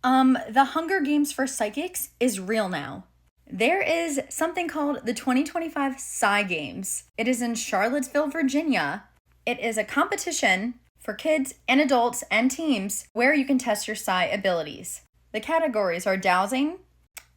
The Hunger Games for Psychics is real now. There is something called the 2025 Psi Games. It is in Charlottesville, Virginia. It is a competition for kids and adults and teams where you can test your Psi abilities. The categories are Dowsing,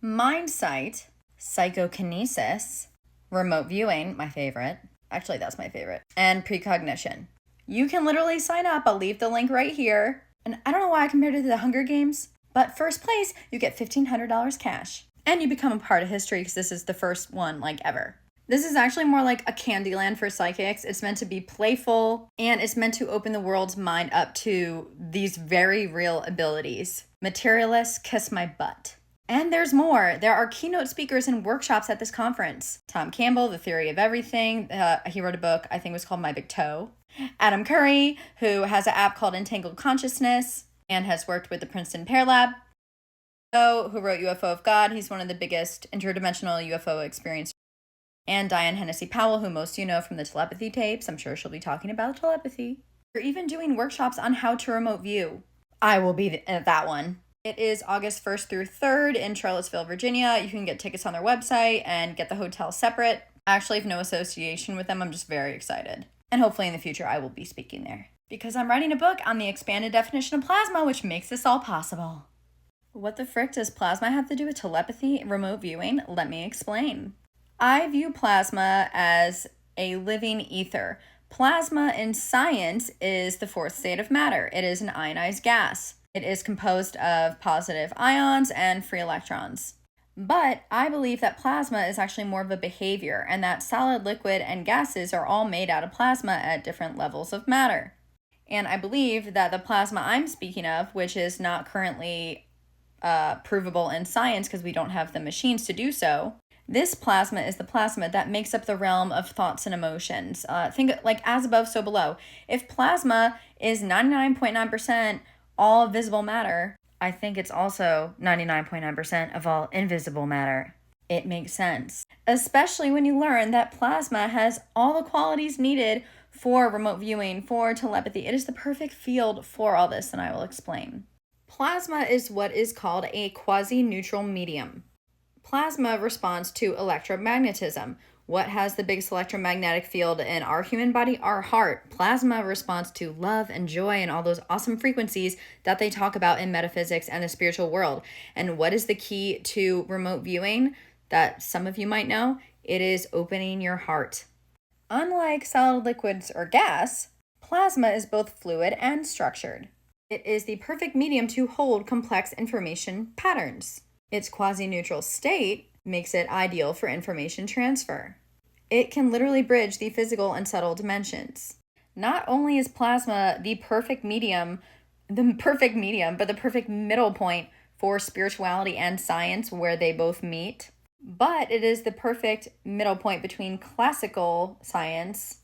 Mind Sight, Psychokinesis, Remote Viewing, my favorite. Actually, that's my favorite. And Precognition. You can literally sign up. I'll leave the link right here. And I don't know why I compared it to the Hunger Games, but first place, you get $1,500 cash. And you become a part of history because this is the first one ever. This is actually more like a Candyland for psychics. It's meant to be playful, and it's meant to open the world's mind up to these very real abilities. Materialist, kiss my butt. And there's more. There are keynote speakers and workshops at this conference. Tom Campbell, The Theory of Everything. He wrote a book, I think it was called My Big Toe. Adam Curry, who has an app called Entangled Consciousness and has worked with the Princeton Pear Lab. Who wrote UFO of God. He's one of the biggest interdimensional UFO experiencers. And Diane Hennessy Powell, who most of you know from the telepathy tapes. I'm sure she'll be talking about telepathy. We're even doing workshops on how to remote view. I will be at that one. It is August 1st through 3rd in Charlottesville, Virginia. You can get tickets on their website and get the hotel separate. I actually have no association with them. I'm just very excited. And hopefully in the future I will be speaking there. Because I'm writing a book on the expanded definition of plasma, which makes this all possible. What the frick does plasma have to do with telepathy and remote viewing? Let me explain. I view plasma as a living ether. Plasma in science is the fourth state of matter. It is an ionized gas. It is composed of positive ions and free electrons. But I believe that plasma is actually more of a behavior, and that solid, liquid, and gases are all made out of plasma at different levels of matter. And I believe that the plasma I'm speaking of, which is not currently provable in science because we don't have the machines to do so, this plasma is the plasma that makes up the realm of thoughts and emotions. Think like as above, so below. If plasma is 99.9% all visible matter, I think it's also 99.9% of all invisible matter. It makes sense. Especially when you learn that plasma has all the qualities needed for remote viewing, for telepathy. It is the perfect field for all this, and I will explain. Plasma is what is called a quasi-neutral medium. Plasma responds to electromagnetism. What has the biggest electromagnetic field in our human body? Our heart. Plasma responds to love and joy and all those awesome frequencies that they talk about in metaphysics and the spiritual world. And what is the key to remote viewing that some of you might know? It is opening your heart. Unlike solid liquids or gas, plasma is both fluid and structured. It is the perfect medium to hold complex information patterns. Its quasi-neutral state makes it ideal for information transfer. It can literally bridge the physical and subtle dimensions. Not only is plasma the perfect medium, but the perfect middle point for spirituality and science where they both meet, but it is the perfect middle point between classical science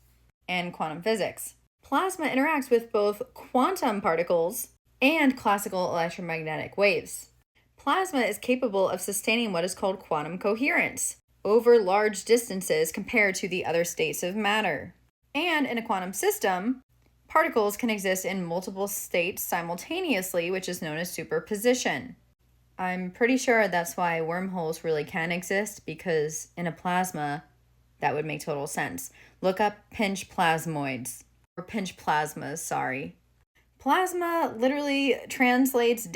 and quantum physics. Plasma interacts with both quantum particles and classical electromagnetic waves. Plasma is capable of sustaining what is called quantum coherence over large distances compared to the other states of matter. And in a quantum system, particles can exist in multiple states simultaneously, which is known as superposition. I'm pretty sure that's why wormholes really can exist, because in a plasma, that would make total sense. Look up pinch plasmoids, or pinch plasmas, sorry. Plasma literally translates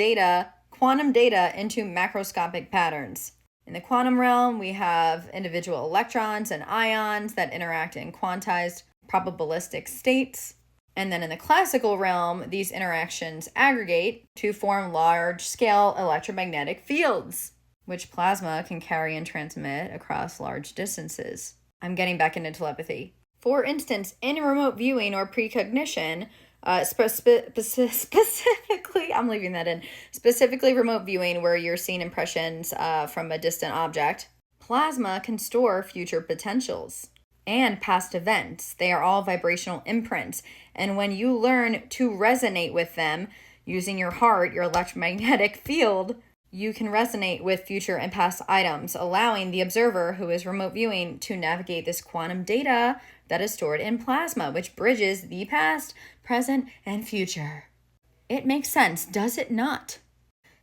quantum data into macroscopic patterns. In the quantum realm, we have individual electrons and ions that interact in quantized probabilistic states. And then in the classical realm, these interactions aggregate to form large-scale electromagnetic fields, which plasma can carry and transmit across large distances. I'm getting back into telepathy. For instance, in remote viewing or precognition, specifically, I'm leaving that in, specifically remote viewing where you're seeing impressions from a distant object, plasma can store future potentials and past events. They are all vibrational imprints. And when you learn to resonate with them using your heart, your electromagnetic field, you can resonate with future and past items, allowing the observer who is remote viewing to navigate this quantum data that is stored in plasma, which bridges the past, present, and future. It makes sense, does it not?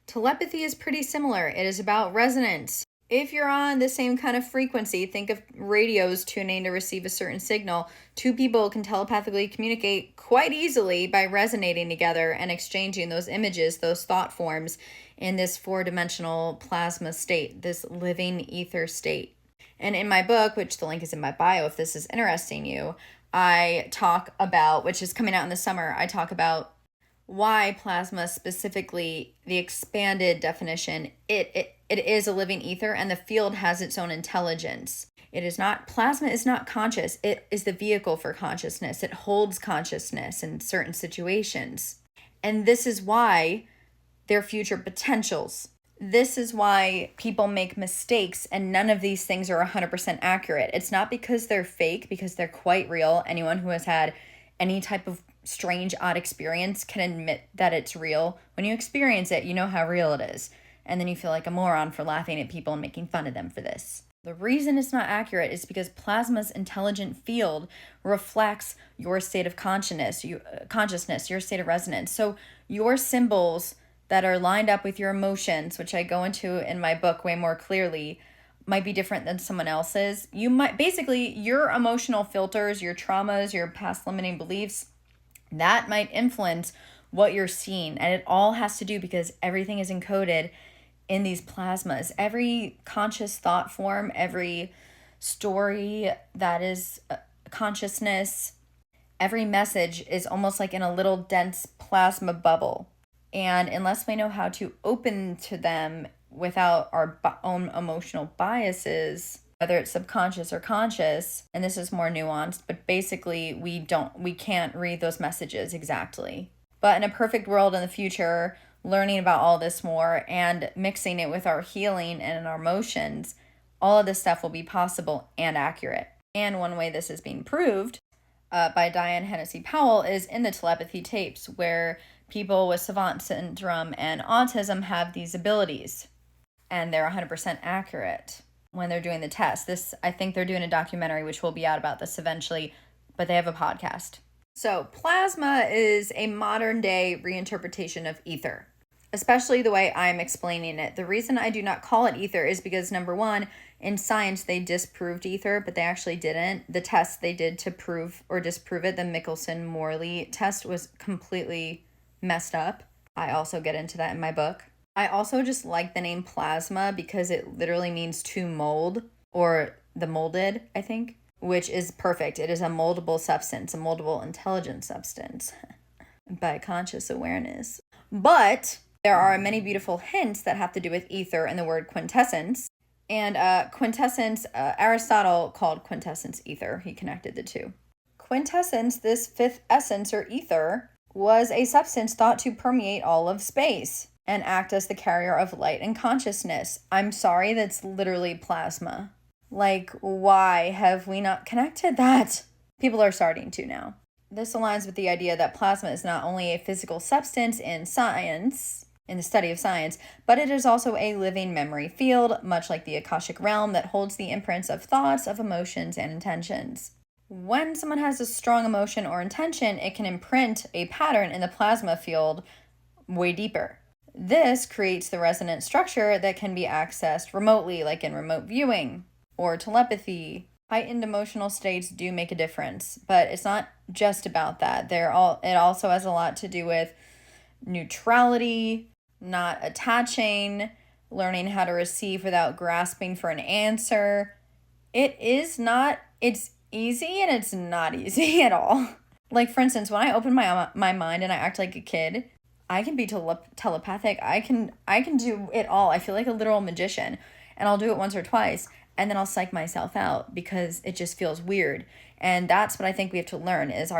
Telepathy is pretty similar. It is about resonance. If you're on the same kind of frequency, think of radios tuning to receive a certain signal. Two people can telepathically communicate quite easily by resonating together and exchanging those images, those thought forms, in this four-dimensional plasma state, this living ether state. And in my book, which the link is in my bio if this is interesting you, I talk about, which is coming out in the summer, I talk about why plasma, specifically the expanded definition, it is a living ether, and the field has its own intelligence. Plasma is not conscious. It is the vehicle for consciousness. It holds consciousness in certain situations. And this is why their future potentials. This is why people make mistakes, and none of these things are 100% accurate. It's not because they're fake, because they're quite real. Anyone who has had any type of strange, odd experience can admit that it's real. When you experience it, you know how real it is. And then you feel like a moron for laughing at people and making fun of them for this. The reason it's not accurate is because plasma's intelligent field reflects your state of consciousness, your state of resonance. So your symbols that are lined up with your emotions, which I go into in my book way more clearly, might be different than someone else's. Your emotional filters, your traumas, your past limiting beliefs, that might influence what you're seeing. And it all has to do because everything is encoded in these plasmas. Every conscious thought form, every story that is consciousness, every message is almost like in a little dense plasma bubble. And unless we know how to open to them without our own emotional biases, whether it's subconscious or conscious, and this is more nuanced, but basically we can't read those messages exactly. But in a perfect world in the future, learning about all this more and mixing it with our healing and our emotions, all of this stuff will be possible and accurate. And one way this is being proved by Diane Hennessy Powell is in the telepathy tapes, where people with savant syndrome and autism have these abilities, and they're 100% accurate when they're doing the test. I think they're doing a documentary which will be out about this eventually, but they have a podcast. So plasma is a modern day reinterpretation of ether, especially the way I'm explaining it. The reason I do not call it ether is because, number one, in science they disproved ether, but they actually didn't. The test they did to prove or disprove it, the Michelson-Morley test, was completely messed up. I also get into that in my book. I also just like the name plasma because it literally means to mold, or the molded, I think, which is perfect. It is a moldable substance, a moldable intelligent substance by conscious awareness. But there are many beautiful hints that have to do with ether and the word quintessence. And quintessence, Aristotle called quintessence ether. He connected the two. Quintessence, this fifth essence or ether, was a substance thought to permeate all of space and act as the carrier of light and consciousness. I'm sorry, that's literally plasma. Like, why have we not connected that? People are starting to now. This aligns with the idea that plasma is not only a physical substance in science, in the study of science, but it is also a living memory field, much like the Akashic realm, that holds the imprints of thoughts, of emotions, and intentions. When someone has a strong emotion or intention, it can imprint a pattern in the plasma field way deeper. This creates the resonant structure that can be accessed remotely, like in remote viewing or telepathy. Heightened emotional states do make a difference, but it's not just about that. It also has a lot to do with neutrality, not attaching, learning how to receive without grasping for an answer. It's easy and it's not easy at all. Like, for instance, when I open my mind and I act like a kid, I can be telepathic. I can do it all. I feel like a literal magician, and I'll do it once or twice, and then I'll psych myself out because it just feels weird. And that's what I think we have to learn is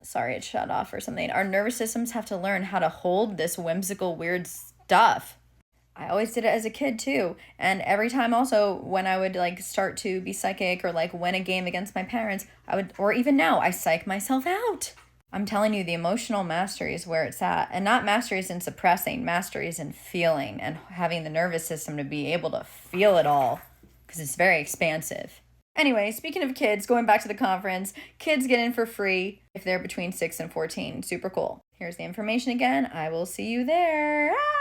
sorry, it shut off or something. Our nervous systems have to learn how to hold this whimsical, weird stuff. I always did it as a kid too. And every time also when I would like start to be psychic or like win a game against my parents, or even now, I psych myself out. I'm telling you, the emotional mastery is where it's at. And not mastery is in suppressing, mastery is in feeling and having the nervous system to be able to feel it all, because it's very expansive. Anyway, speaking of kids, going back to the conference, kids get in for free if they're between 6 and 14. Super cool. Here's the information again. I will see you there. Ah!